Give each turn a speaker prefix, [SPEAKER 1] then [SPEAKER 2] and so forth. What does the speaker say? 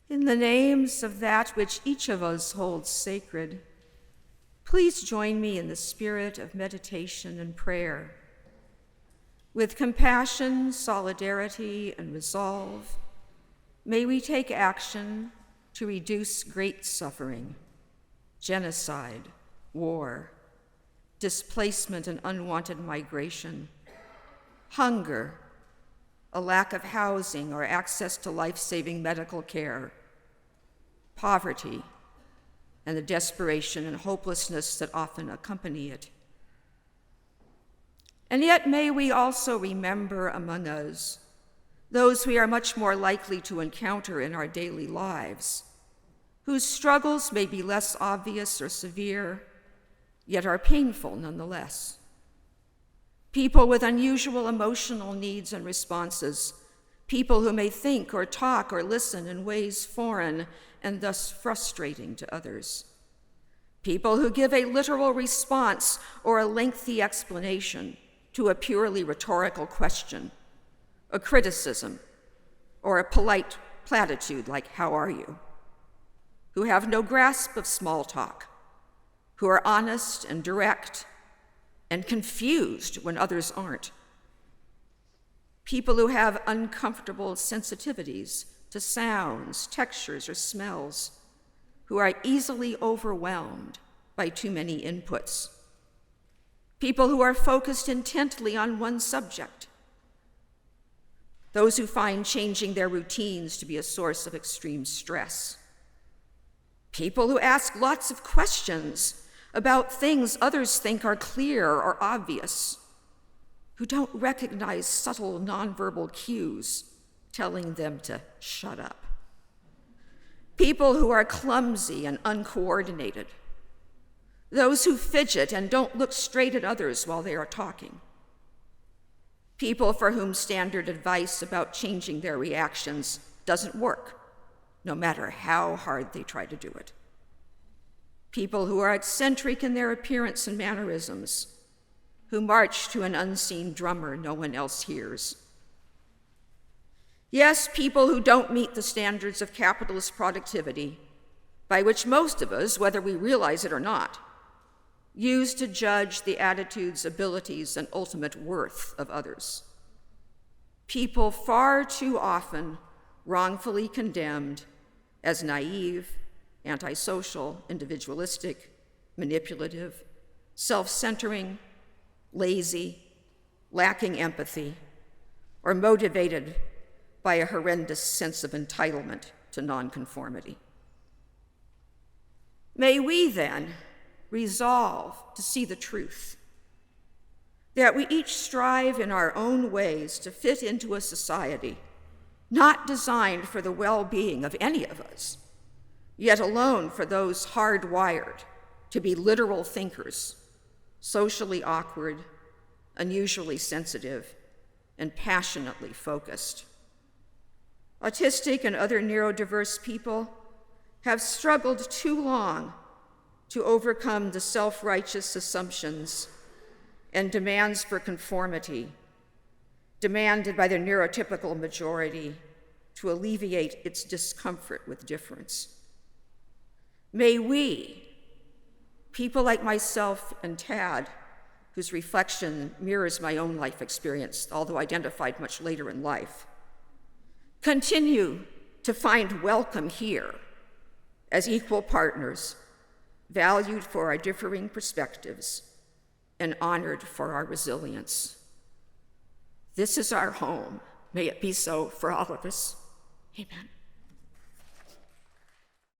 [SPEAKER 1] In the names of that which each of us holds sacred, please join me in the spirit of meditation and prayer. With compassion, solidarity, and resolve, may we take action to reduce great suffering, genocide, war, displacement and unwanted migration, hunger, a lack of housing or access to life-saving medical care, poverty, and the desperation and hopelessness that often accompany it. And yet may we also remember among us those we are much more likely to encounter in our daily lives, whose struggles may be less obvious or severe, yet are painful nonetheless. People with unusual emotional needs and responses, people who may think or talk or listen in ways foreign and thus frustrating to others. People who give a literal response or a lengthy explanation to a purely rhetorical question, a criticism, or a polite platitude like, "How are you?" Who have no grasp of small talk, who are honest and direct and confused when others aren't. People who have uncomfortable sensitivities to sounds, textures, or smells, who are easily overwhelmed by too many inputs. People who are focused intently on one subject. Those who find changing their routines to be a source of extreme stress. People who ask lots of questions about things others think are clear or obvious, who don't recognize subtle nonverbal cues telling them to shut up. People who are clumsy and uncoordinated. Those who fidget and don't look straight at others while they are talking. People for whom standard advice about changing their reactions doesn't work, no matter how hard they try to do it. People who are eccentric in their appearance and mannerisms, who march to an unseen drummer no one else hears. Yes, people who don't meet the standards of capitalist productivity, by which most of us, whether we realize it or not, use to judge the attitudes, abilities, and ultimate worth of others. People far too often wrongfully condemned as naive, antisocial, individualistic, manipulative, self-centering, lazy, lacking empathy, or motivated by a horrendous sense of entitlement to nonconformity. May we then resolve to see the truth, that we each strive in our own ways to fit into a society not designed for the well-being of any of us, yet alone for those hardwired to be literal thinkers, socially awkward, unusually sensitive, and passionately focused. Autistic and other neurodiverse people have struggled too long to overcome the self-righteous assumptions and demands for conformity demanded by the neurotypical majority to alleviate its discomfort with difference. May we, people like myself and Tad, whose reflection mirrors my own life experience, although identified much later in life, continue to find welcome here as equal partners, valued for our differing perspectives and honored for our resilience. This is our home. May it be so for all of us. Amen.